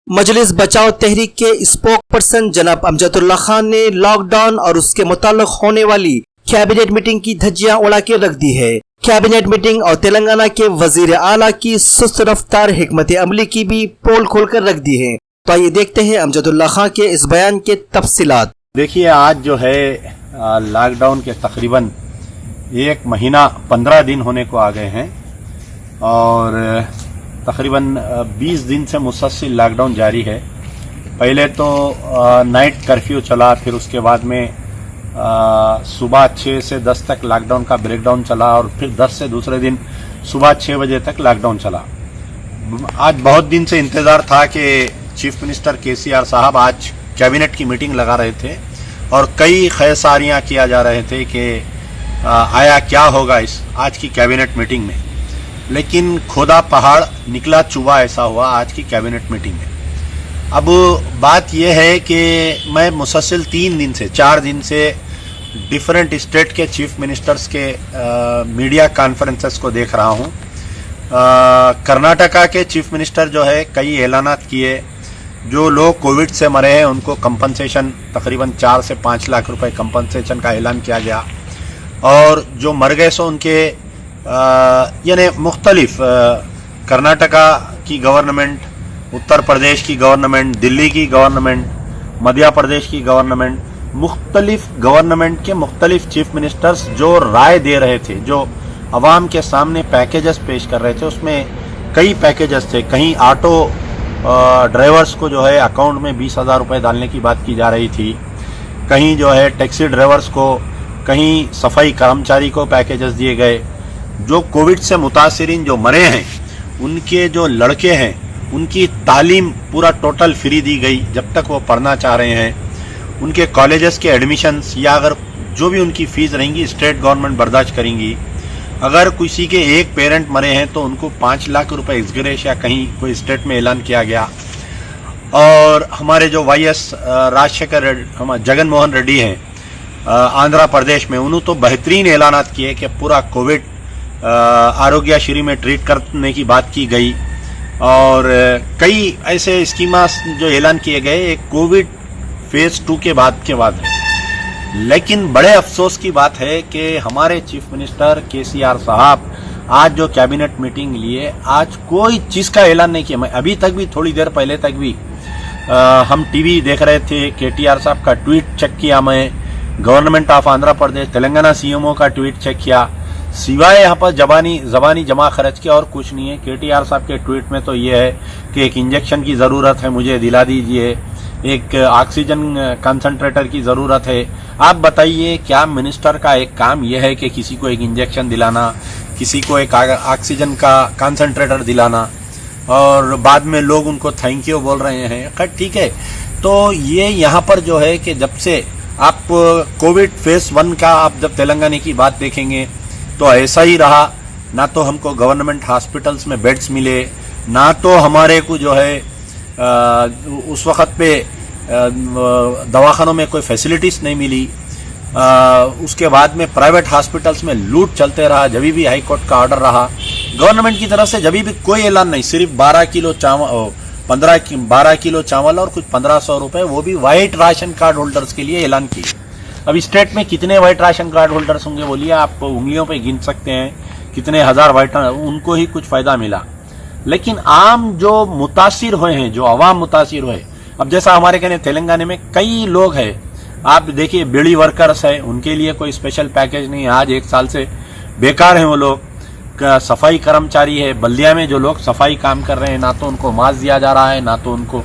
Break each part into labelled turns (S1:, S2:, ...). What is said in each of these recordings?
S1: मजलिस बचाओ तहरीक के spoke person जनाब अमजदुल्ला खान ने लॉकडाउन और उसके मुताल्लिक होने वाली कैबिनेट मीटिंग की धज्जियां उड़ा के रख दी है। कैबिनेट मीटिंग और तेलंगाना के वजीर आला की सुस्त रफ्तार हिकमत अमली की भी पोल खोल कर रख दी है। तो आइए देखते हैं अमजदुल्ला खान के इस बयान के तफसीलात।
S2: देखिए, आज जो है लॉकडाउन के तकरीबन 1 महीना 15 दिन होने को आ गए हैं और तकरीबन 20 दिन से मुसलसल लॉकडाउन जारी है। पहले तो नाइट कर्फ्यू चला, फिर उसके बाद में सुबह 6 से 10 तक लॉकडाउन का ब्रेकडाउन चला और फिर 10 से दूसरे दिन सुबह 6 बजे तक लॉकडाउन चला। आज बहुत दिन से इंतजार था कि चीफ मिनिस्टर केसीआर साहब आज कैबिनेट की मीटिंग लगा रहे थे और कई ख़ैसारियाँ किया जा रहे थे कि आया क्या होगा इस आज की कैबिनेट मीटिंग में, लेकिन खोदा पहाड़ निकला चूहा ऐसा हुआ आज की कैबिनेट मीटिंग में। अब बात यह है कि मैं मुसलसल 4 दिन से डिफरेंट स्टेट के चीफ मिनिस्टर्स के मीडिया कॉन्फ्रेंसेस को देख रहा हूँ। कर्नाटका के चीफ मिनिस्टर जो है कई ऐलानात किए, जो लोग कोविड से मरे हैं उनको कंपनसेशन तकरीबन 4 से 5 लाख रुपए कंपनसेशन का ऐलान किया गया और जो मर गए सो उनके यानी मुख्तलिफ कर्नाटका की गवर्नमेंट, उत्तर प्रदेश की गवर्नमेंट, दिल्ली की गवर्नमेंट, मध्य प्रदेश की गवर्नमेंट, मुख्तलिफ गवर्नमेंट के मुख्तलिफ चीफ मिनिस्टर्स जो राय दे रहे थे, जो अवाम के सामने पैकेजेस पेश कर रहे थे, उसमें कई पैकेजेस थे। कहीं ऑटो ड्राइवर्स को जो है अकाउंट में 20,000 रुपये डालने की बात की जा रही थी, कहीं जो है टैक्सी ड्राइवर्स को, कहीं सफाई कर्मचारी को पैकेजेस दिए गए। जो कोविड से मुतासिरीन जो मरे हैं उनके जो लड़के हैं उनकी तालीम पूरा टोटल फ्री दी गई जब तक वो पढ़ना चाह रहे हैं। उनके कॉलेजेस के एडमिशन्स या अगर जो भी उनकी फ़ीस रहेंगी स्टेट गवर्नमेंट बर्दाश्त करेंगी। अगर किसी के एक पेरेंट मरे हैं तो उनको 5 लाख रुपए एक्सग्रेशिया कहीं कोई स्टेट में ऐलान किया गया। और हमारे जो वाईएस राजशेखर जगन मोहन रेड्डी हैं आंध्र प्रदेश में, उन्होंने तो बेहतरीन ऐलानात किए कि पूरा कोविड आरोग्य श्री में ट्रीट करने की बात की गई और कई ऐसे स्कीमास जो ऐलान किए गए एक कोविड फेज 2 के बाद है। लेकिन बड़े अफसोस की बात है कि हमारे चीफ मिनिस्टर केसीआर साहब आज जो कैबिनेट मीटिंग लिए, आज कोई चीज़ का ऐलान नहीं किया। मैं अभी तक भी, थोड़ी देर पहले तक भी हम टीवी देख रहे थे, केटीआर साहब का ट्वीट चेक किया, मैं government of Andhra Pradesh Telangana CMO का ट्वीट चेक किया, सिवाय यहाँ पर जबानी जमा खर्च के और कुछ नहीं है। केटीआर साहब के ट्वीट में तो ये है कि एक इंजेक्शन की ज़रूरत है, मुझे दिला दीजिए, एक ऑक्सीजन कंसंट्रेटर की ज़रूरत है। आप बताइए, क्या मिनिस्टर का एक काम यह है कि किसी को एक इंजेक्शन दिलाना, किसी को एक ऑक्सीजन का कंसंट्रेटर दिलाना और बाद में लोग उनको थैंक यू बोल रहे हैं? खैर ठीक है। तो ये यहाँ पर जो है कि जब से आप कोविड फेज 1 का आप जब तेलंगाना की बात देखेंगे तो ऐसा ही रहा। ना तो हमको गवर्नमेंट हॉस्पिटल्स में बेड्स मिले, ना तो हमारे को जो है उस वक़्त पे दवाखानों में कोई फैसिलिटीज़ नहीं मिली। उसके बाद में प्राइवेट हॉस्पिटल्स में लूट चलते रहा, जब भी हाई कोर्ट का ऑर्डर रहा। गवर्नमेंट की तरफ से जब भी कोई ऐलान नहीं, सिर्फ 12 किलो चावल और कुछ 1500 रुपये, वो भी वाइट राशन कार्ड होल्डर्स के लिए ऐलान किए। अब स्टेट में कितने वाइट राशन कार्ड होल्डर्स होंगे बोलिए, आप उंगलियों पे गिन सकते हैं कितने हज़ार वाइट, उनको ही कुछ फ़ायदा मिला। लेकिन आम जो मुतासिर हुए हैं, जो अवाम मुतासिर हुए, अब जैसा हमारे कहने तेलंगाना में कई लोग हैं, आप देखिए बीड़ी वर्कर्स है, उनके लिए कोई स्पेशल पैकेज नहीं है, आज 1 साल से बेकार हैं वो लोग। सफाई कर्मचारी है, बल्दिया में जो लोग सफाई काम कर रहे हैं, ना तो उनको मास्क दिया जा रहा है, ना तो उनको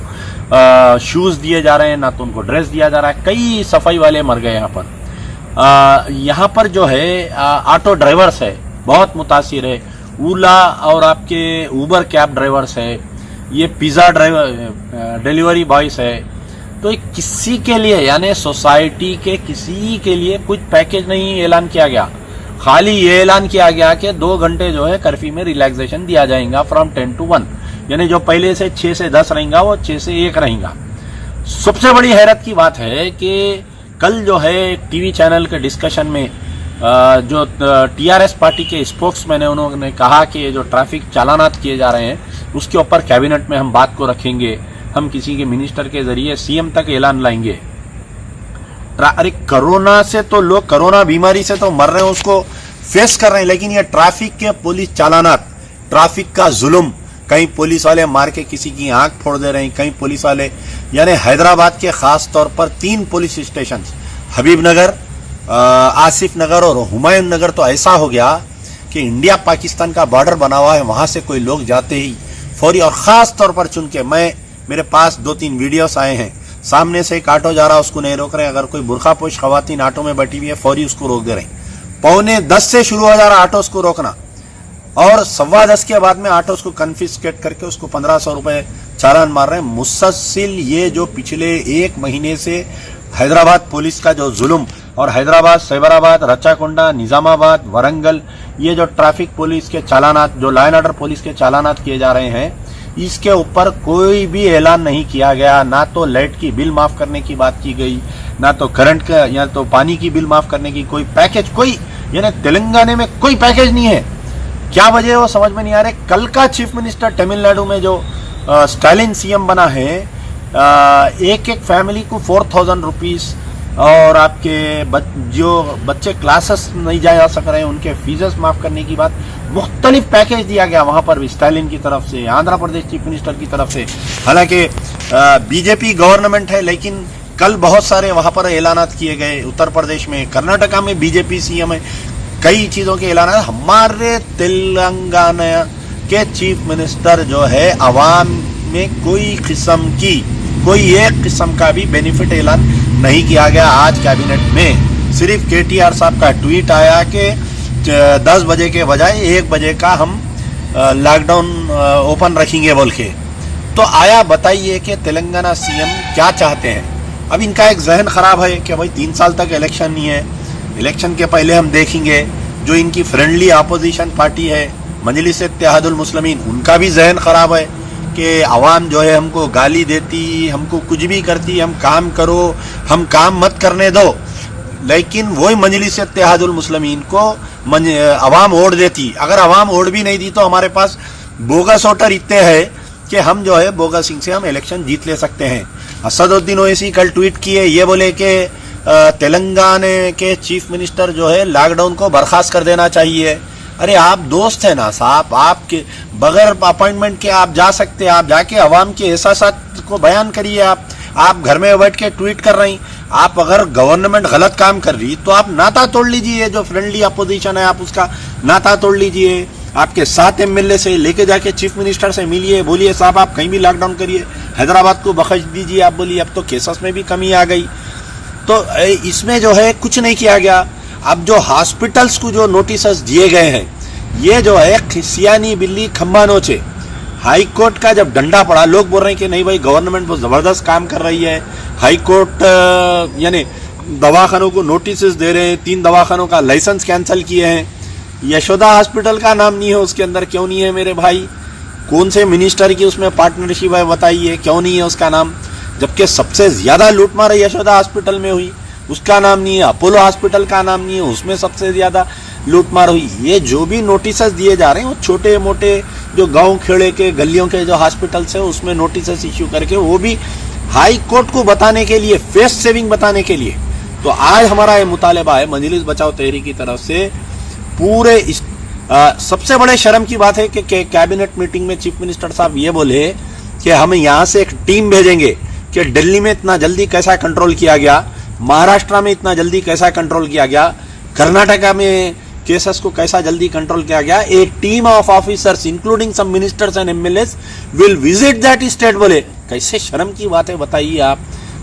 S2: शूज़ दिए जा रहे हैं, ना तो उनको ड्रेस दिया जा रहा है। कई सफाई वाले मर गए यहाँ पर जो है ऑटो ड्राइवर्स है बहुत मुतासिर है, ओला और आपके ऊबर कैब ड्राइवर्स है, ये पिज़्ज़ा ड्राइवर डिलीवरी बॉयज है। तो किसी के लिए, यानी सोसाइटी के किसी के लिए कुछ पैकेज नहीं ऐलान किया गया। खाली ये ऐलान किया गया कि 2 घंटे जो है कर्फ्यू में रिलैक्सेशन दिया जाएगा फ्रॉम 10 to 1, यानी जो पहले से 6 से 10 रहेगा वो 6 से 1 रहेगा। सबसे बड़ी हैरत की बात है कि कल जो है टीवी चैनल के डिस्कशन में जो टीआरएस पार्टी के स्पोक्समैन है, उन्होंने कहा कि जो ट्रैफिक चालानात किए जा रहे हैं उसके ऊपर कैबिनेट में हम बात को रखेंगे। हम किसी के मिनिस्टर के जरिए सीएम तक ऐलान लाएंगे। अरे कोरोना से तो लोग, कोरोना बीमारी से तो मर रहे हैं, उसको फेस कर रहे हैं, लेकिन ये ट्रैफिक के पुलिस चालानात, ट्रैफिक का जुल्म, कहीं पुलिस वाले मार के किसी की आंख फोड़ दे रहे हैं, कहीं पुलिस वाले, यानी हैदराबाद के खास तौर पर 3 पुलिस स्टेशन, हबीब नगर, आसिफ नगर और हुमायूं नगर, तो ऐसा हो गया कि इंडिया पाकिस्तान का बॉर्डर बना हुआ है, वहां से कोई लोग जाते ही फौरी, और खास तौर पर चुन के, मेरे पास 2-3 वीडियोस आए हैं, सामने से एक ऑटो जा रहा है, उसको नहीं रोक रहे, अगर कोई बुरखापोश खवातीन ऑटो में बैठी हुई है फौरी उसको रोक दे रहे हैं। 9:45 से शुरू हो जा रहा ऑटोस को रोकना, और 10:15 के बाद में ऑटोस को कन्फिस्केट करके उसको 1500 रुपए चालान मार रहे हैं। मुसलसिल ये जो पिछले 1 महीने से हैदराबाद पुलिस का जो जुल्म, और हैदराबाद, सैबराबाद, रच्चाकोंडा, निजामाबाद, वरंगल, ये जो ट्रैफिक पुलिस के चालानात, जो लॉ एंड ऑर्डर पुलिस के चालानात किए जा रहे हैं, इसके ऊपर कोई भी ऐलान नहीं किया गया। ना तो लाइट की बिल माफ करने की बात की गई, ना तो करंट का या तो पानी की बिल माफ करने की कोई पैकेज, कोई, यानी तेलंगाना में कोई पैकेज नहीं है। क्या वजह है वो समझ में नहीं आ रहा। कल का चीफ मिनिस्टर तमिलनाडु में जो स्टालिन सीएम बना है, एक फैमिली को 4000 रुपीस, और आपके जो बच्चे क्लासेस नहीं जा सक रहे हैं उनके फीसेस माफ करने की बात, मुख्तलिफ पैकेज दिया गया वहां पर भी स्टालिन की तरफ से, आंध्र प्रदेश चीफ मिनिस्टर की तरफ से। हालांकि बीजेपी गवर्नमेंट है, लेकिन कल बहुत सारे वहां पर ऐलानात किए गए। उत्तर प्रदेश में, कर्नाटका में बीजेपी सीएम है, कई चीजों के ऐलान। हमारे तेलंगाना के चीफ मिनिस्टर जो है अवाम में कोई एक किस्म का भी बेनिफिट ऐलान नहीं किया गया। आज कैबिनेट में सिर्फ केटीआर साहब का ट्वीट आया कि 10 बजे के बजाय 1 बजे का हम लॉकडाउन ओपन रखेंगे बोल के। तो आया बताइए कि तेलंगाना सीएम क्या चाहते हैं। अब इनका एक जहन खराब है कि भाई 3 साल तक इलेक्शन नहीं है, इलेक्शन के पहले हम देखेंगे। जो इनकी फ्रेंडली अपोजिशन पार्टी है मजलिस इत्तेहादुल मुस्लिमीन, उनका भी जहन खराब है कि आवाम जो है हमको गाली देती, हमको कुछ भी करती, हम काम करो, हम काम मत करने दो। लेकिन वही मजलिस इत्तेहादुल मुस्लिमीन को आवाम वोट देती। अगर आवाम वोट भी नहीं दी तो हमारे पास बोगस वोटर इतने हैं कि हम जो है बोगस सिंह से हम इलेक्शन जीत ले सकते हैं। असदुद्दीन ओवैसी कल ट्वीट किए, ये बोले कि तेलंगाना के चीफ मिनिस्टर जो है लॉकडाउन को बर्खास्त कर देना चाहिए। अरे आप दोस्त हैं ना साहब, आपके बगैर अपॉइंटमेंट के आप जा सकते हैं, आप जाके अवाम के एहसासात को बयान करिए। आप घर में बैठ के ट्वीट कर रही। आप अगर गवर्नमेंट गलत काम कर रही तो आप नाता तोड़ लीजिए, जो फ्रेंडली अपोजिशन है आप उसका नाता तोड़ लीजिए। आपके 7 एमएलए से लेके जाके चीफ मिनिस्टर से मिलिए, बोलिए साहब आप कहीं भी लॉकडाउन करिए, हैदराबाद को बख्श दीजिए। आप बोलिए अब तो केसेस में भी कमी आ गई। तो इसमें जो है कुछ नहीं किया गया। अब जो हॉस्पिटल्स को जो नोटिस दिए गए हैं, ये जो है सियानी बिल्ली खम्बा नोचे। हाई कोर्ट का जब डंडा पड़ा, लोग बोल रहे हैं कि नहीं भाई गवर्नमेंट बहुत जबरदस्त काम कर रही है। हाई कोर्ट यानी दवाखानों को नोटिस दे रहे हैं, 3 दवाखानों का लाइसेंस कैंसिल किए हैं। यशोदा हॉस्पिटल का नाम नहीं है उसके अंदर, क्यों नहीं है मेरे भाई? कौन से मिनिस्टर की उसमें पार्टनरशिप है बताइए, क्यों नहीं है उसका नाम? जबकि सबसे ज्यादा लूटमार यशोदा हॉस्पिटल में हुई, उसका नाम नहीं है। अपोलो हॉस्पिटल का नाम नहीं है, उसमें सबसे ज्यादा लूटमार हुई। ये जो भी नोटिस दिए जा रहे हैं वो छोटे मोटे जो गांव खेड़े के गलियों के जो हॉस्पिटल्स है उसमें नोटिस इश्यू करके, वो भी हाई कोर्ट को बताने के लिए, फेस सेविंग बताने के लिए। तो आज हमारा ये मुतालबा है मजलिस बचाओ तहरीक की तरफ से, पूरे सबसे बड़े शर्म की बात है कि कैबिनेट मीटिंग में चीफ मिनिस्टर साहब ये बोले कि हम यहाँ से एक टीम भेजेंगे कि दिल्ली में इतना जल्दी कैसा कंट्रोल किया गया, महाराष्ट्र में इतना जल्दी कैसा कंट्रोल किया गया, कर्नाटका में केसेस को कैसा जल्दी कंट्रोल किया गया। A team of officers including some ministers and MLAs will visit that state. बोले कैसे शर्म की बात है बताइए आप।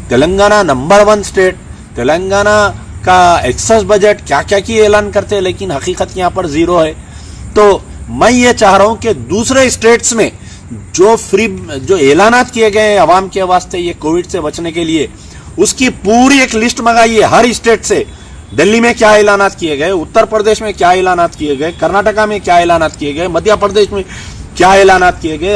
S2: तेलंगाना नंबर 1 स्टेट, तेलंगाना का एक्सेस बजट क्या क्या की ऐलान करते हैं, लेकिन हकीकत यहाँ पर 0 है। तो मैं ये चाह रहा हूं कि दूसरे स्टेट्स में जो ऐलानात किए गए हैं अवाम के वास्ते ये कोविड से बचने के लिए, उसकी पूरी एक लिस्ट मंगाइए हर स्टेट से। दिल्ली में क्या ऐलानात किए गए, उत्तर प्रदेश में क्या ऐलानात किए गए, कर्नाटका में क्या ऐलानात किए गए, मध्य प्रदेश में क्या ऐलानात किए गए,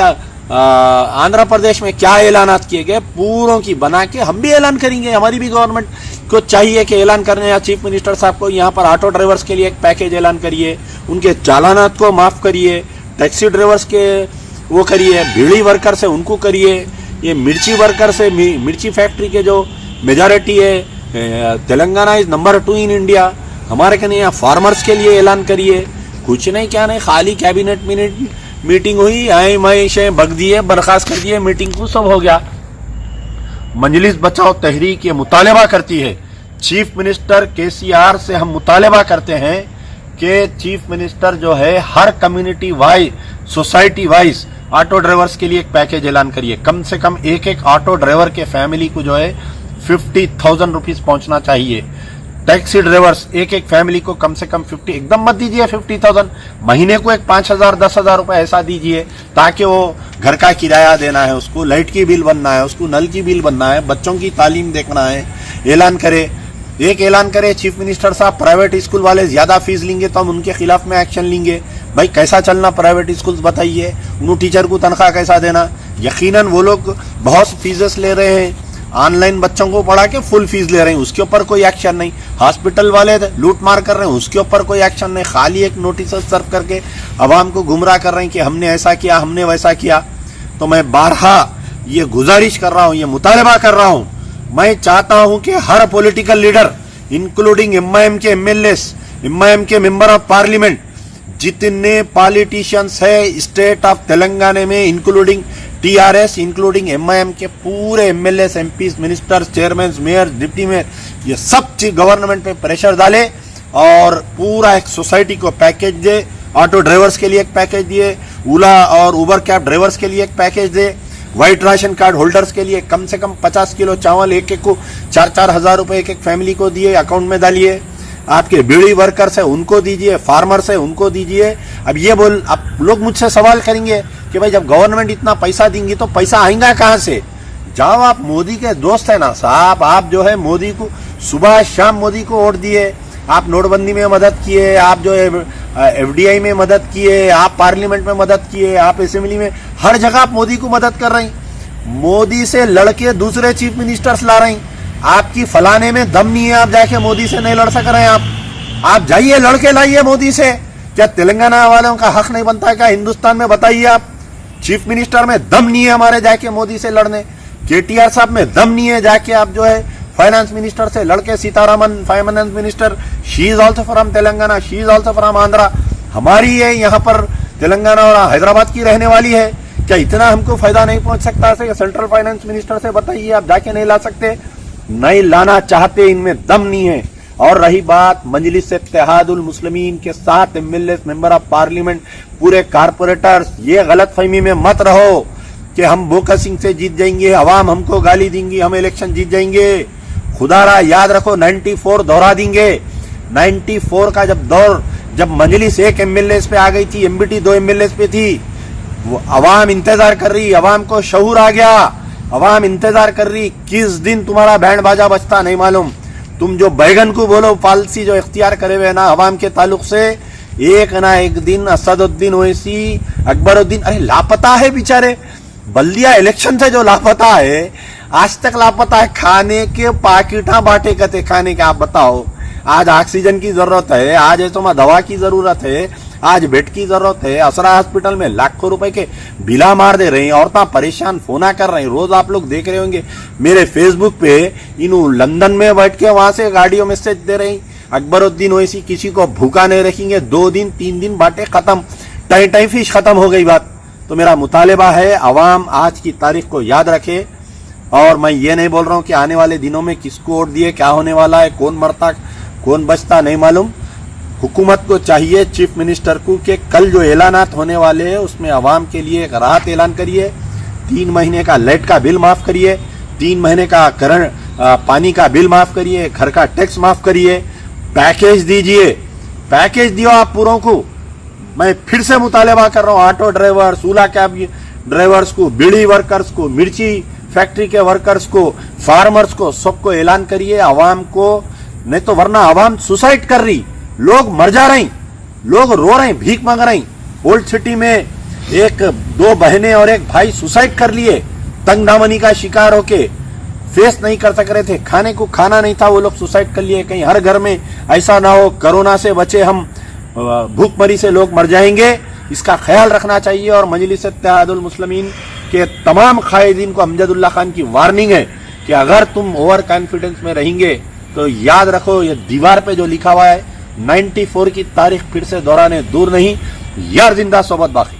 S2: आंध्र प्रदेश में क्या ऐलानात किए गए, पूरों की बना के हम भी ऐलान करेंगे। हमारी भी गवर्नमेंट को चाहिए कि ऐलान करने, या चीफ मिनिस्टर साहब को यहाँ पर ऑटो ड्राइवर्स के लिए एक पैकेज ऐलान करिए, उनके चालानात को माफ करिए, टैक्सी ड्राइवर्स के वो करिए, बीड़ी वर्कर्स है उनको करिए, ये मिर्ची वर्कर से मिर्ची फैक्ट्री के जो मेजॉरिटी है, Telangana is number 2 in India. हमारे कहने यहाँ फार्मर्स के लिए ऐलान करिए, कुछ नहीं क्या नहीं, खाली कैबिनेट मीटिंग हुई, आई मई से बग दिए, बर्खास्त कर दिए, मीटिंग को सब हो गया। मजलिस बचाओ तहरीक ये मुतालबा करती है, चीफ मिनिस्टर केसीआर से हम मुतालबा करते हैं कि चीफ मिनिस्टर जो है हर community wise, society wise auto drivers के लिए एक पैकेज ऐलान करिए। कम से कम एक ऑटो ड्राइवर के फैमिली को जो है 50,000 रुपीज पहुंचना चाहिए। टैक्सी ड्राइवर्स एक फैमिली को कम से कम 50, एकदम मत दीजिए 50,000, महीने को एक 5,000 10,000 रुपए ऐसा दीजिए, ताकि वो घर का किराया देना है, उसको लाइट की बिल बनना है, उसको नल की बिल बनना है, बच्चों की तालीम देखना है। ऐलान करे चीफ मिनिस्टर साहब, प्राइवेट स्कूल वाले ज्यादा फीस लेंगे तो हम उनके खिलाफ में एक्शन लेंगे। भाई कैसा चलना प्राइवेट स्कूल बताइए, उन टीचर को तनख्वाह कैसा देना। यकीनन वो लोग बहुत फीसेस ले रहे हैं, ऑनलाइन बच्चों को पढ़ा के फुल फीस ले रहे हैं, उसके ऊपर कोई एक्शन नहीं। हॉस्पिटल वाले लूट मार कर रहे हैं, उसके ऊपर कोई एक्शन नहीं। खाली एक नोटिस सर्व करके अवाम को गुमराह कर रहे हैं कि हमने ऐसा किया, हमने वैसा किया। तो मैं बारहा ये गुजारिश कर रहा हूं, ये मुतालबा कर रहा हूं, मैं चाहता हूं कि हर पॉलिटिकल लीडर इंक्लूडिंग एमआईएम के एमएलएस, एमआईएम के मेंबर ऑफ पार्लियामेंट, जितने पॉलिटिशियंस है स्टेट ऑफ तेलंगाना में, इंक्लूडिंग टीआरएस, इंक्लूडिंग एमआईएम के पूरे MLAs, MPs, ministers, chairman, mayor, deputy mayor, ये सब चीज गवर्नमेंट पे प्रेशर डाले और पूरा एक सोसाइटी को पैकेज दे। ऑटो ड्राइवर्स के लिए एक पैकेज दिए, ओला और उबर कैब ड्राइवर्स के लिए एक पैकेज दे, व्हाइट राशन कार्ड होल्डर्स के लिए कम से कम 50 किलो चावल एक को 4-4 हजार रुपए एक फैमिली को दिए, अकाउंट में डालिए। आपके बीड़ी वर्कर्स है उनको दीजिए, फार्मर्स है उनको दीजिए। अब ये अब लोग मुझसे सवाल करेंगे कि भाई जब गवर्नमेंट इतना पैसा देंगी तो पैसा आएगा कहां से? जाओ, आप मोदी के दोस्त है ना साहब, आप जो है मोदी को सुबह शाम मोदी को वोट दिए, आप नोटबंदी में मदद किए, आप जो है एफडीआई में मदद किए, आप पार्लियामेंट में मदद किए, आप असेंबली में, हर जगह आप मोदी को मदद कर रहे हैं। मोदी से लड़के दूसरे चीफ मिनिस्टर्स ला रहे हैं। आपकी फलाने में दम नहीं है, आप जाके मोदी से नहीं लड़ सक रहे हैं। आप जाइए लड़के लाइए मोदी से। क्या तेलंगाना वालों का हक नहीं बनता है क्या हिंदुस्तान में? बताइए आप। चीफ मिनिस्टर में दम नहीं है हमारे जाके मोदी से लड़ने, केटीआर साहब में दम नहीं है जाके आप जो है फाइनेंस मिनिस्टर से लड़के। Sitharaman finance minister, she is also from Telangana, she is also from Andhra, हमारी है यहाँ पर तेलंगाना और हैदराबाद की रहने वाली है। क्या इतना हमको फायदा नहीं पहुंच सकता है? सेंट्रल फाइनेंस मिनिस्टर से बताइए, आप जाके नहीं ला सकते? नहीं लाना चाहते, इनमें दम नहीं है। और रही बात मजलिस इत्तेहादुल मुस्लिमीन के 7 एमएलए, मेंबर ऑफ पार्लियामेंट, पूरे कारपोरेटर्स, ये गलतफहमी में मत रहो कि हम बोका सिंह से जीत जाएंगे, अवाम हमको गाली देंगी, हम इलेक्शन जीत जाएंगे। खुदारा याद रखो 94 दोहरा देंगे। 94 का जब दौर, जब मजलिस 1 एमएलए पे आ गई थी, एमबीटी 2 एमएलए पे थी, वो अवाम इंतजार कर रही, अवाम को शऊर आ गया, अवाम इंतजार कर रही किस दिन तुम्हारा बैंड बाजा बजता नहीं मालूम। तुम जो बैगन को बोलो पॉलिसी जो इख्तियार करे हुए ना अवाम के ताल्लुक से, एक ना एक दिन असदुद्दीन ओवैसी, अकबरुद्दीन, अरे लापता है बेचारे, बल्दिया इलेक्शन से जो लापता है, आज तक लापता है। खाने के पाकिटा बांटे कते खाने के, आप बताओ। आज ऑक्सीजन की जरूरत है, आज ऐसो दवा की जरूरत है, आज बेड की जरूरत है। असरा हॉस्पिटल में लाखों रुपए के बिला मार दे रहे हैं, औरतें परेशान फोना कर रही हैं। रोज आप लोग देख रहे होंगे मेरे फेसबुक पे, इन लंदन में बैठ के वहां से गाड़ियों मैसेज दे रही, अकबरुद्दीन ओवैसी किसी को भूखा नहीं रखेंगे, 2 दिन 3 दिन बांटे खत्म, टाई फिश खत्म हो गई बात। तो मेरा मुतालिबा है अवाम आज की तारीख को याद रखे। और मैं ये नहीं बोल रहा हूं कि आने वाले दिनों में किसको वोट दिए, क्या होने वाला है, कौन मरता कौन बचता नहीं मालूम। हुकूमत को चाहिए, चीफ मिनिस्टर को, कि कल जो ऐलानात होने वाले हैं उसमें अवाम के लिए एक राहत ऐलान करिए। 3 महीने का लाइट का बिल माफ करिए, 3 महीने का पानी का बिल माफ करिए, घर का टैक्स माफ करिए, पैकेज दीजिए, पैकेज दियो आप पूरों को। मैं फिर से मुतालिबा कर रहा हूँ, ऑटो ड्राइवर्स, ओला कैब ड्राइवर्स को, बीड़ी वर्कर्स को, मिर्ची फैक्ट्री के वर्कर्स को, फार्मर्स को, सबको ऐलान करिए अवाम को। नहीं तो वरना अवाम सुसाइड कर रही, लोग मर जा रहे, लोग रो रहे, भीख मांग रहे। ओल्ड सिटी में 2 बहनें और 1 भाई सुसाइड कर लिए, तंग दामनी का शिकार होके, फेस नहीं कर सक रहे थे, खाने को खाना नहीं था, वो लोग सुसाइड कर लिए। कहीं हर घर में ऐसा ना हो कोरोना से बचे हम, भूखमरी से लोग मर जाएंगे, इसका ख्याल रखना चाहिए। और मजलिस इत्तेहादुल मुस्लिमीन के तमाम कायदीन को अमजदुल्ला खान की वार्निंग है कि अगर तुम ओवर कॉन्फिडेंस में रहेंगे तो याद रखो ये दीवार पे जो लिखा हुआ है 94 की तारीख फिर से दोहराने दूर नहीं, यार जिंदा सोबत बाकी।